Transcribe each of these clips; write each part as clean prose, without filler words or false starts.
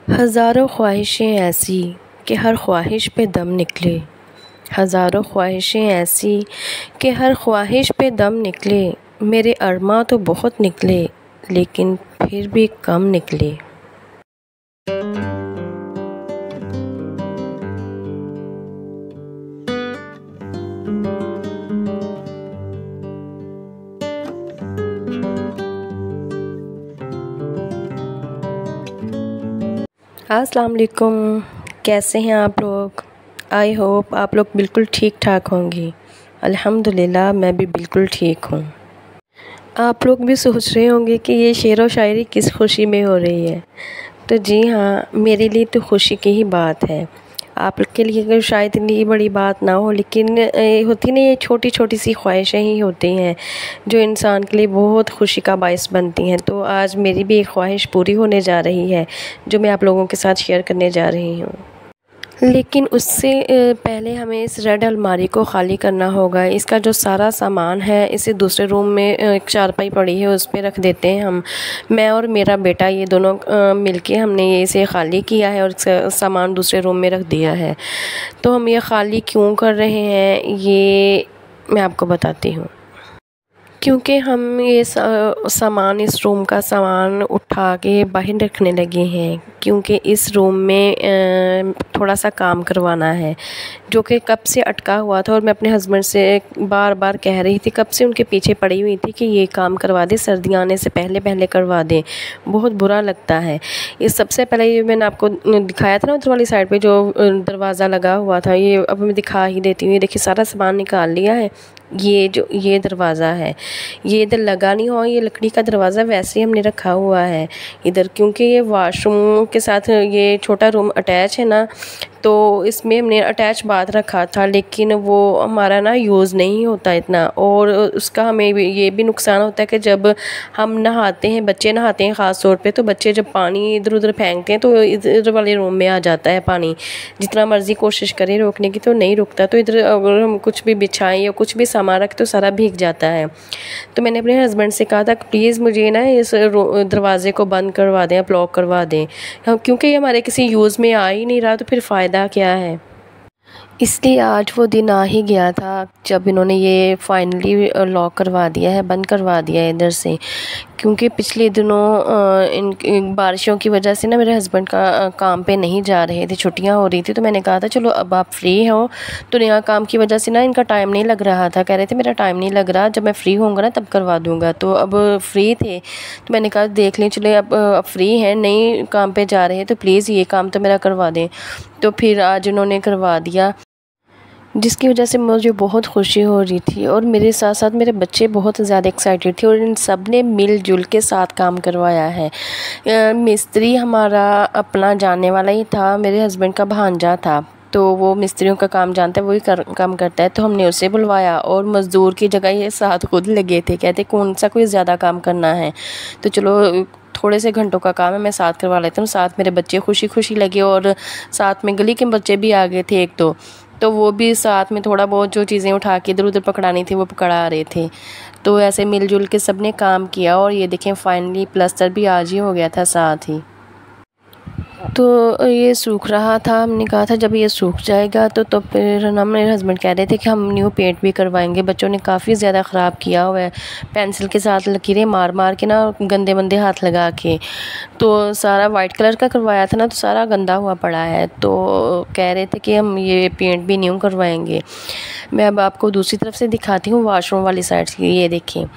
हज़ारों ख्वाहिशें ऐसी कि हर ख्वाहिश पे दम निकले। हज़ारों ख्वाहिशें ऐसी कि हर ख्वाहिश पे दम निकले। मेरे अरमां तो बहुत निकले लेकिन फिर भी कम निकले। अस्सलाम वालेकुम, कैसे हैं आप लोग? आई होप आप लोग बिल्कुल ठीक ठाक होंगी। अल्हम्दुलिल्लाह मैं भी बिल्कुल ठीक हूँ। आप लोग भी सोच रहे होंगे कि ये शेरो शायरी किस खुशी में हो रही है। तो जी हाँ, मेरे लिए तो खुशी की ही बात है। आप लोग के लिए अगर शायद इतनी बड़ी बात ना हो, लेकिन होती नहीं, ये छोटी छोटी सी ख्वाहिशें ही होती हैं जो इंसान के लिए बहुत खुशी का बायस बनती हैं। तो आज मेरी भी एक ख्वाहिश पूरी होने जा रही है जो मैं आप लोगों के साथ शेयर करने जा रही हूँ। लेकिन उससे पहले हमें इस रेड अलमारी को ख़ाली करना होगा। इसका जो सारा सामान है इसे दूसरे रूम में एक चारपाई पड़ी है उस पर रख देते हैं हम। मैं और मेरा बेटा ये दोनों मिलके हमने ये इसे ख़ाली किया है और सामान दूसरे रूम में रख दिया है। तो हम ये ख़ाली क्यों कर रहे हैं ये मैं आपको बताती हूँ। क्योंकि हम ये सामान, इस रूम का सामान उठा के बाहर रखने लगे हैं, क्योंकि इस रूम में थोड़ा सा काम करवाना है जो कि कब से अटका हुआ था। और मैं अपने हस्बैंड से बार बार कह रही थी, कब से उनके पीछे पड़ी हुई थी कि ये काम करवा दे, सर्दियाँ आने से पहले पहले करवा दें, बहुत बुरा लगता है। इस सबसे पहले ये मैंने आपको दिखाया था ना उधर वाली साइड पे जो दरवाज़ा लगा हुआ था, ये अब मैं दिखा ही देती हूँ। ये देखिए सारा सामान निकाल लिया है। ये दरवाज़ा है, ये इधर लगा नहीं हुआ, ये लकड़ी का दरवाज़ा वैसे ही हमने रखा हुआ है इधर, क्योंकि ये वॉशरूम के साथ ये छोटा रूम अटैच है ना, तो इसमें हमने अटैच बाथ रखा था, लेकिन वो हमारा ना यूज़ नहीं होता इतना। और उसका हमें ये भी नुकसान होता है कि जब हम नहाते हैं, बच्चे नहाते हैं ख़ास तौर पे, तो बच्चे जब पानी इधर उधर फेंकते हैं तो इधर वाले रूम में आ जाता है पानी। जितना मर्ज़ी कोशिश करें रोकने की तो नहीं रुकता। तो इधर अगर हम कुछ भी बिछाएं या कुछ भी सामान रखें तो सारा भीग जाता है। तो मैंने अपने हस्बैंड से कहा था प्लीज़ मुझे ना इस दरवाज़े को बंद करवा दें, ब्लॉक करवा दें, क्योंकि ये हमारे किसी यूज़ में आ ही नहीं रहा, तो फिर फ़ायदा क्या है। इसलिए आज वो दिन आ ही गया था जब इन्होंने ये फाइनली लॉक करवा दिया है, बंद करवा दिया है इधर से। क्योंकि पिछले दिनों इन बारिशों की वजह से ना मेरे हस्बैंड का काम पे नहीं जा रहे थे, छुट्टियां हो रही थी। तो मैंने कहा था चलो अब आप फ्री हो, तो नया काम की वजह से ना इनका टाइम नहीं लग रहा था। कह रहे थे मेरा टाइम नहीं लग रहा, जब मैं फ्री होऊंगा ना तब करवा दूंगा। तो अब फ्री थे तो मैंने कहा देख लें, चले अब फ्री हैं, नई काम पे जा रहे हैं, तो प्लीज़ ये काम तो मेरा करवा दें। तो फिर आज इन्होंने करवा दिया, जिसकी वजह से मुझे बहुत खुशी हो रही थी। और मेरे साथ साथ मेरे बच्चे बहुत ज़्यादा एक्साइटेड थे और इन सब ने मिलजुल के साथ काम करवाया है। मिस्त्री हमारा अपना जानने वाला ही था, मेरे हस्बैंड का भांजा था, तो वो मिस्त्रियों का काम जानता है, वही काम करता है। तो हमने उसे बुलवाया और मज़दूर की जगह ये साथ खुद लगे थे। कहते कौन सा कोई ज़्यादा काम करना है, तो चलो थोड़े से घंटों का काम है, मैं साथ करवा लेता हूँ। साथ मेरे बच्चे खुशी खुशी लगे और साथ में गली के बच्चे भी आ गए थे एक दो, तो वो भी साथ में थोड़ा बहुत जो चीज़ें उठा के इधर उधर पकड़ानी थी वो पकड़ा रहे थे। तो ऐसे मिलजुल के सब ने काम किया और ये देखें फाइनली प्लास्टर भी आज ही हो गया था साथ ही। तो ये सूख रहा था, हमने कहा था जब ये सूख जाएगा तो फिर हम, मेरे हस्बैंड कह रहे थे कि हम न्यू पेंट भी करवाएंगे। बच्चों ने काफ़ी ज़्यादा ख़राब किया हुआ है, पेंसिल के साथ लकीरें मार मार के ना, गंदे मंदे हाथ लगा के। तो सारा वाइट कलर का करवाया था ना, तो सारा गंदा हुआ पड़ा है। तो कह रहे थे कि हम ये पेंट भी न्यू करवाएंगे। मैं अब आपको दूसरी तरफ से दिखाती हूँ, वॉशरूम वाली साइड से। ये देखिए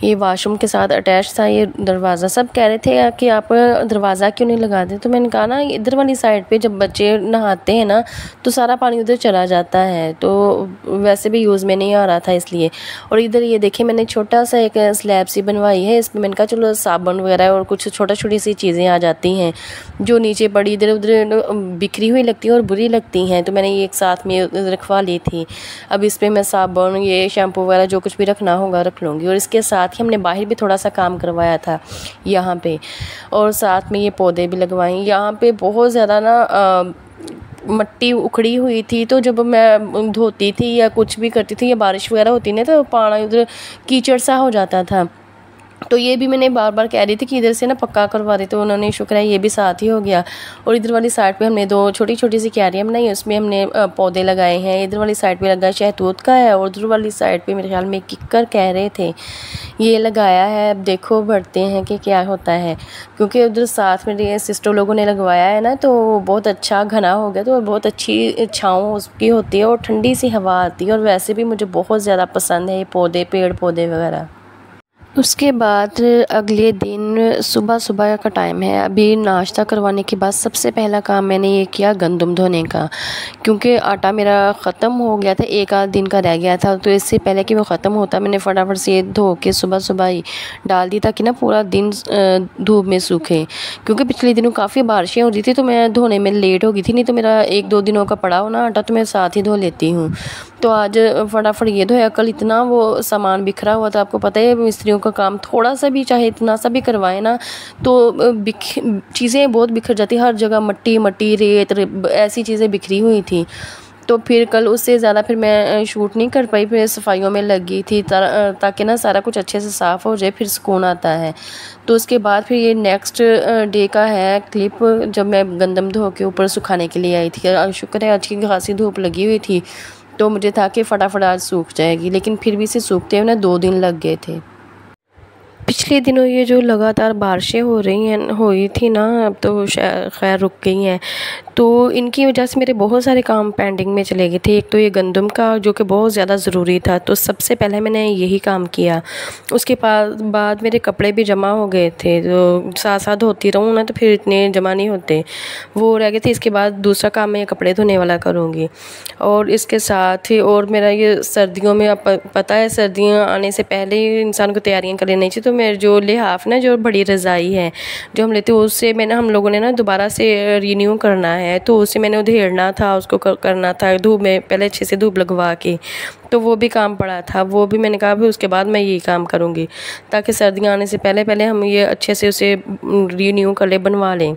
ये वॉशरूम के साथ अटैच था ये दरवाज़ा। सब कह रहे थे कि आप दरवाज़ा क्यों नहीं लगाते, तो मैंने कहा ना इधर वाली साइड पे जब बच्चे नहाते हैं ना तो सारा पानी उधर चला जाता है, तो वैसे भी यूज़ में नहीं आ रहा था इसलिए। और इधर ये देखिए मैंने छोटा सा एक स्लैब सी बनवाई है, इसमें मैंने कहा चलो साबुन वगैरह और कुछ छोटी सी चीज़ें आ जाती हैं जो नीचे पड़ी इधर उधर बिखरी हुई लगती हैं और बुरी लगती हैं, तो मैंने ये एक साथ में रखवा ली थी। अब इस पर मैं साबुन, ये शैम्पू वगैरह जो कुछ भी रखना होगा रख लूँगी। और इसके साथ ही हमने बाहर भी थोड़ा सा काम करवाया था यहाँ पे, और साथ में ये पौधे भी लगवाए। यहाँ पे बहुत ज़्यादा ना मट्टी उखड़ी हुई थी, तो जब मैं धोती थी या कुछ भी करती थी या बारिश वगैरह होती ना तो पानी उधर कीचड़ सा हो जाता था। तो ये भी मैंने बार बार कह रही थी कि इधर से ना पक्का करवा रही, तो उन्होंने शुक्र है ये भी साथ ही हो गया। और इधर वाली साइड पे हमने 2 छोटी छोटी सी क्यारियाँ बनाई, उसमें हमने पौधे लगाए हैं। इधर वाली साइड पे लगा शहतूत का है, और उधर वाली साइड पे मेरे ख्याल में किक्कर कह रहे थे, ये लगाया है। अब देखो बढ़ते हैं कि क्या होता है, क्योंकि उधर साथ में सिस्टर लोगों ने लगवाया है ना, तो बहुत अच्छा घना हो गया, तो बहुत अच्छी छाँव उसकी होती है और ठंडी सी हवा आती है। और वैसे भी मुझे बहुत ज़्यादा पसंद है ये पौधे, पेड़ पौधे वगैरह। उसके बाद अगले दिन सुबह सुबह का टाइम है। अभी नाश्ता करवाने के बाद सबसे पहला काम मैंने ये किया गंदम धोने का, क्योंकि आटा मेरा ख़त्म हो गया था, एक आध दिन का रह गया था। तो इससे पहले कि वो ख़त्म होता मैंने फटाफट से धो के सुबह सुबह ही डाल दी, ताकि ना पूरा दिन धूप में सूखे। क्योंकि पिछले दिनों काफ़ी बारिशें हो रही थी, तो मैं धोने में लेट हो गई थी, नहीं तो मेरा 1-2 दिनों का पड़ा हो ना आटा तो मैं साथ ही धो लेती हूँ। तो आज फटाफट ये धोया। कल इतना वो सामान बिखरा हुआ था, आपको पता है मिस्त्रियों का काम थोड़ा सा भी चाहे इतना सा भी करवाए ना, तो चीज़ें बहुत बिखर जाती, हर जगह मट्टी मट्टी रेत ऐसी चीज़ें बिखरी हुई थी। तो फिर कल उससे ज़्यादा फिर मैं शूट नहीं कर पाई, फिर सफाइयों में लगी थी ताकि ना सारा कुछ अच्छे से साफ़ हो जाए, फिर सुकून आता है। तो उसके बाद फिर ये नेक्स्ट डे का है क्लिप, जब मैं गंदम धो के ऊपर सुखाने के लिए आई थी। शुक्र है आज की खासी धूप लगी हुई थी, तो मुझे था कि फटाफट आज सूख जाएगी, लेकिन फिर भी इसे सूखते हुए ना 2 दिन लग गए थे। पिछले दिनों ये जो लगातार बारिशें हुई थी ना, अब तो खैर रुक गई हैं। तो इनकी वजह से मेरे बहुत सारे काम पेंडिंग में चले गए थे। एक तो ये गंदम का, जो कि बहुत ज़्यादा ज़रूरी था, तो सबसे पहले मैंने यही काम किया। उसके बाद मेरे कपड़े भी जमा हो गए थे, तो साथ साथ धोती रहूँ ना तो फिर इतने जमा नहीं होते, वो रह गए थे। इसके बाद दूसरा काम मैं कपड़े धोने वाला करूँगी। और इसके साथ ही और मेरा ये सर्दियों में, आप पता है सर्दियाँ आने से पहले ही इंसान को तैयारियाँ कर लेनी चाहिए। तो मेरे जो लिहाफ ना, जो बड़ी रज़ाई है जो हम लेते हैं, उससे मैंने हम लोगों ने ना दोबारा से रिन्यू करना है, तो उसे मैंने उधेड़ना था, उसको करना था धूप में, पहले अच्छे से धूप लगवा के। तो वो भी काम पड़ा था, वो भी मैंने कहा भी उसके बाद मैं ये काम करूँगी, ताकि सर्दियाँ आने से पहले पहले हम ये अच्छे से उसे रिन्यू कर ले, बनवा लें।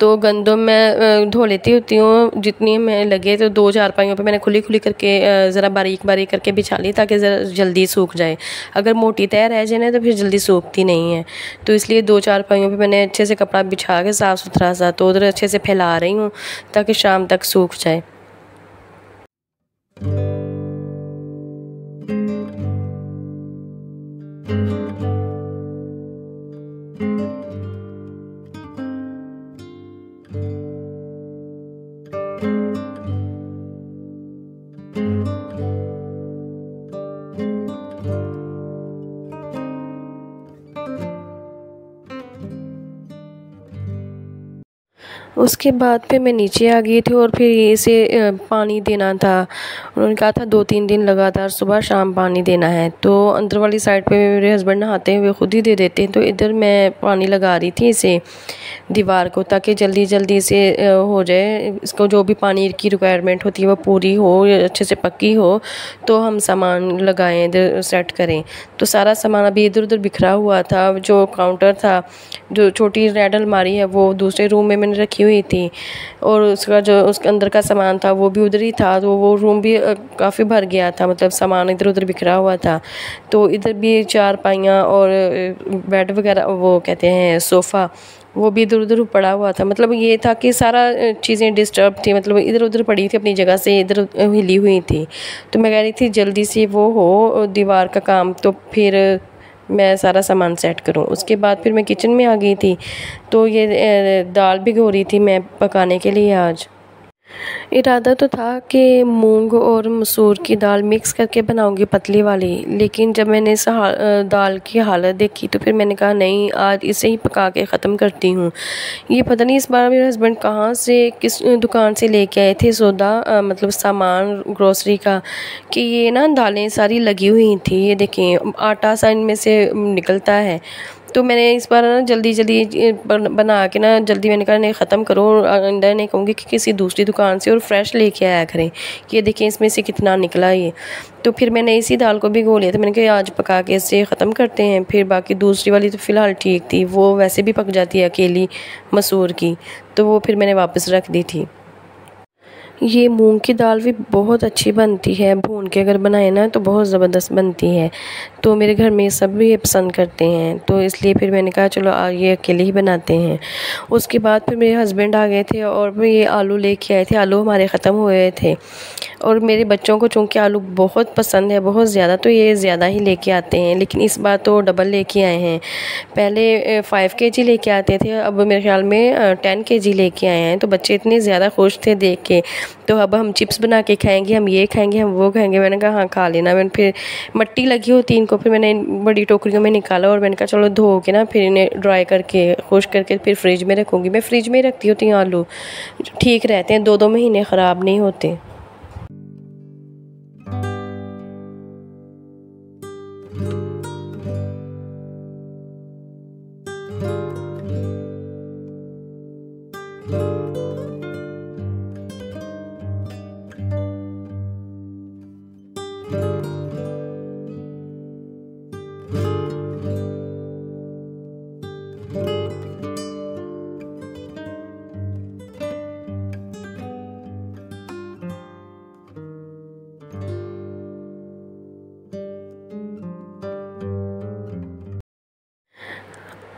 तो गंदम मैं धो लेती होती हूँ जितनी मैं लगे, तो 2 चारपाइयों पे मैंने खुली खुली करके ज़रा बारीक बारीक करके बिछा ली, ताकि ज़रा जल्दी सूख जाए। अगर मोटी तय रह जाए ना तो फिर जल्दी सूखती नहीं है। तो इसलिए 2 चारपाइयों पे मैंने अच्छे से कपड़ा बिछा के साफ़ सुथरा सा, तो उधर अच्छे से फैला रही हूँ ताकि शाम तक सूख जाए। उसके बाद फिर मैं नीचे आ गई थी, और फिर इसे पानी देना था। उन्होंने कहा था 2-3 दिन लगातार सुबह शाम पानी देना है। तो अंदर वाली साइड पे मेरे हस्बैंड नहाते हुए खुद ही दे देते हैं, तो इधर मैं पानी लगा रही थी इसे दीवार को, ताकि जल्दी जल्दी से हो जाए। इसको जो भी पानी की रिक्वायरमेंट होती है वो पूरी हो, अच्छे से पक्की हो, तो हम सामान लगाएं, इधर सेट करें। तो सारा सामान अभी इधर उधर बिखरा हुआ था। जो काउंटर था, जो छोटी रेड अलमारी है, वो दूसरे रूम में मैंने रखी हुई थी, और उसका जो उसके अंदर का सामान था वो भी उधर ही था। तो वो रूम भी काफ़ी भर गया था, मतलब सामान इधर उधर बिखरा हुआ था। तो इधर भी चारपाइयाँ और बेड वगैरह, वो कहते हैं सोफ़ा, वो भी इधर उधर पड़ा हुआ था। मतलब ये था कि सारा चीज़ें डिस्टर्ब थी, मतलब इधर उधर पड़ी थी, अपनी जगह से इधर हिली हुई थी। तो मैं कह रही थी जल्दी से वो हो दीवार का काम, तो फिर मैं सारा सामान सेट करूं। उसके बाद फिर मैं किचन में आ गई थी। तो ये दाल भिगो रही थी मैं पकाने के लिए। आज इरादा तो था कि मूंग और मसूर की दाल मिक्स करके बनाऊंगी पतली वाली, लेकिन जब मैंने इस दाल की हालत देखी तो फिर मैंने कहा नहीं, आज इसे ही पका के ख़त्म करती हूँ। ये पता नहीं इस बार मेरे हस्बैंड कहाँ से, किस दुकान से लेके आए थे सौदा, मतलब सामान ग्रोसरी का, कि ये ना दालें सारी लगी हुई थी। ये देखें आटा सा इनमें से निकलता है। तो मैंने इस बार ना जल्दी जल्दी बना के ना जल्दी, मैंने कहा नहीं ख़त्म करो, अंदर नहीं कहूँगी कि किसी दूसरी दुकान से और फ्रेश लेके आया करें। ये देखें इसमें से कितना निकला ये। तो फिर मैंने इसी दाल को भिगो लिया था। मैंने कहा आज पका के इससे ख़त्म करते हैं, फिर बाकी दूसरी वाली तो फ़िलहाल ठीक थी, वो वैसे भी पक जाती है अकेली मसूर की, तो वो फिर मैंने वापस रख दी थी। ये मूंग की दाल भी बहुत अच्छी बनती है, भून के अगर बनाए ना तो बहुत ज़बरदस्त बनती है। तो मेरे घर में सब भी ये पसंद करते हैं, तो इसलिए फिर मैंने कहा चलो ये अकेले ही बनाते हैं। उसके बाद फिर मेरे हस्बैंड आ गए थे और भी ये आलू लेके आए थे। आलू हमारे ख़त्म हुए थे और मेरे बच्चों को चूँकि आलू बहुत पसंद है, बहुत ज़्यादा, तो ये ज़्यादा ही लेके आते हैं, लेकिन इस बार तो डबल लेके आए हैं। पहले 5 केजी लेके आते थे, अब मेरे ख्याल में 10 केजी लेके आए हैं। तो बच्चे इतने ज़्यादा खुश थे देख के। तो अब हम चिप्स बना के खाएंगे, हम ये खाएंगे, हम वो खाएंगे। मैंने कहा हाँ खा लेना। मैंने फिर मट्टी लगी होती इनको, फिर मैंने बड़ी टोकरियों में निकाला और मैंने कहा चलो धो के ना फिर इन्हें ड्राई करके खुश करके फिर फ्रिज में रखूँगी। मैं फ्रिज में ही रखती होती हूँ आलू, ठीक रहते हैं, 2-2 महीने ख़राब नहीं होते।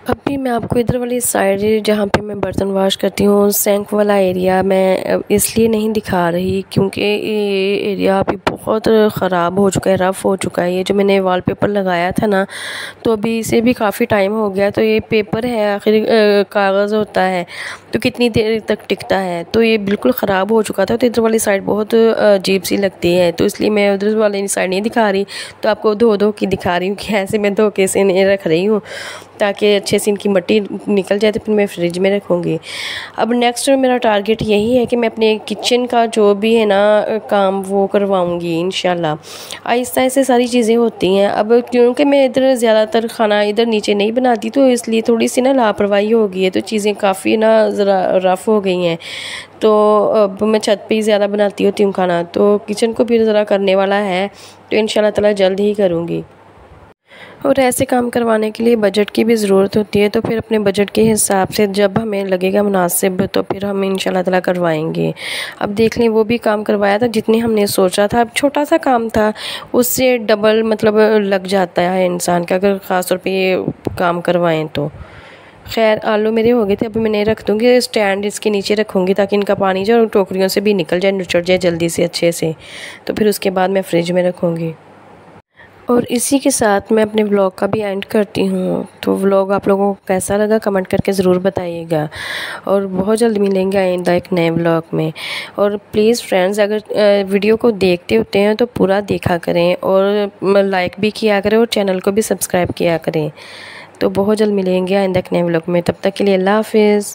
अभी मैं आपको इधर वाली साइड जहाँ पे मैं बर्तन वॉश करती हूँ, सिंक वाला एरिया मैं इसलिए नहीं दिखा रही क्योंकि ये एरिया अभी बहुत ख़राब हो चुका है, रफ़ हो चुका है। ये जो मैंने वॉलपेपर लगाया था ना, तो अभी इसे भी काफ़ी टाइम हो गया। तो ये पेपर है, आखिर कागज़ होता है तो कितनी देर तक टिकता है, तो ये बिल्कुल ख़राब हो चुका था। तो इधर वाली साइड बहुत अजीब सी लगती है, तो इसलिए मैं उधर वाली साइड नहीं दिखा रही, तो आपको धो धो के दिखा रही हूँ कि ऐसे मैं धो के से नहीं रख रही हूँ ताकि अच्छे से इनकी मिट्टी निकल जाए, तो फिर मैं फ्रिज में रखूँगी। अब नेक्स्ट मेरा टारगेट यही है कि मैं अपने किचन का जो भी है ना काम वो करवाऊँगी इंशाल्लाह। आहिस्ता आहिस्ता सारी चीज़ें होती हैं। अब क्योंकि मैं इधर ज़्यादातर खाना इधर नीचे नहीं बनाती, तो इसलिए थोड़ी सी ना लापरवाही हो गई है, तो चीज़ें काफ़ी ना ज़रा रफ़ हो गई हैं। तो अब मैं छत पे ही ज़्यादा बनाती होती हूँ खाना, तो किचन को भी ज़रा करने वाला है, तो इंशाल्लाह ताला जल्द ही करूँगी। और ऐसे काम करवाने के लिए बजट की भी ज़रूरत होती है, तो फिर अपने बजट के हिसाब से जब हमें लगेगा मुनासिब तो फिर हम इंशाल्लाह ताला करवाएंगे। अब देख लें, वो भी काम करवाया था जितने हमने सोचा था। अब छोटा सा काम था, उससे डबल मतलब लग जाता है इंसान का अगर ख़ास तौर पे ये काम करवाएं तो। खैर आलू मेरे हो गए थे, अभी मैं नहीं रख दूँगी, स्टैंड इसके नीचे रखूँगी ताकि इनका पानी जो टोकरियों से भी निकल जाए, निचड़ जाए जल्दी से अच्छे से। तो फिर उसके बाद मैं फ्रिज में रखूँगी। और इसी के साथ मैं अपने व्लॉग का भी एंड करती हूँ। तो व्लॉग आप लोगों को कैसा लगा कमेंट करके ज़रूर बताइएगा, और बहुत जल्द मिलेंगे आइंदा एक नए व्लॉग में। और प्लीज़ फ्रेंड्स, अगर वीडियो को देखते होते हैं तो पूरा देखा करें और लाइक भी किया करें और चैनल को भी सब्सक्राइब किया करें। तो बहुत जल्द मिलेंगे आइंदा एक नए व्लॉग में, तब तक के लिए अल्लाह हाफ़िज़।